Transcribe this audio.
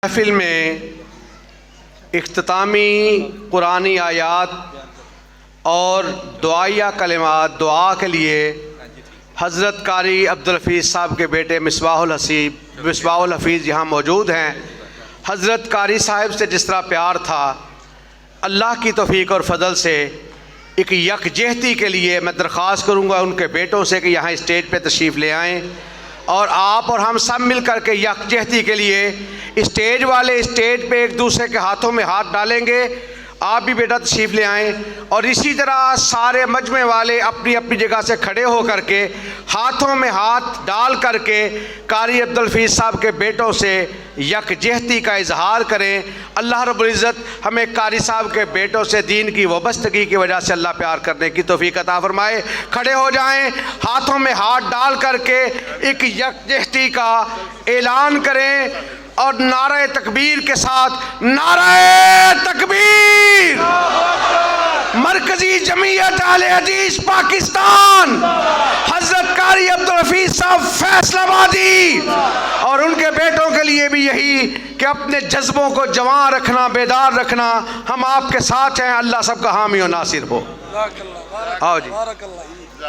محفل میں اختتامی قرآنی آیات اور دعائیہ کلمات دعا کے لیے حضرت قاری عبدالحفیظ صاحب کے بیٹے مصباح الحفیظ یہاں موجود ہیں۔ حضرت قاری صاحب سے جس طرح پیار تھا، اللہ کی توفیق اور فضل سے ایک یکجہتی کے لیے میں درخواست کروں گا ان کے بیٹوں سے کہ یہاں اسٹیج پہ تشریف لے آئیں اور آپ اور ہم سب مل کر کے یکجہتی کے لیے اسٹیج والے اسٹیج پہ ایک دوسرے کے ہاتھوں میں ہاتھ ڈالیں گے۔ آپ بھی بیٹا تشریف لے آئیں اور اسی طرح سارے مجمع والے اپنی اپنی جگہ سے کھڑے ہو کر کے ہاتھوں میں ہاتھ ڈال کر کے قاری عبدالحفیظ صاحب کے بیٹوں سے یکجہتی کا اظہار کریں۔ اللہ رب العزت ہمیں قاری صاحب کے بیٹوں سے دین کی وابستگی کی وجہ سے اللہ پیار کرنے کی توفیق عطا فرمائے۔ کھڑے ہو جائیں، ہاتھوں میں ہاتھ ڈال کر کے ایک یکجہتی کا اعلان کریں اور نعرہ تکبیر کے ساتھ نعرہ تکبیر! مرکزی جمعیت اہل حدیث پاکستان، حضرت قاری عبدالحفیظ صاحب فیصل آبادی اور ان کے بیٹوں کے لیے بھی یہی کہ اپنے جذبوں کو جوان رکھنا، بیدار رکھنا۔ ہم آپ کے ساتھ ہیں، اللہ سب کا حامی و ناصر ہو۔ آؤ جی۔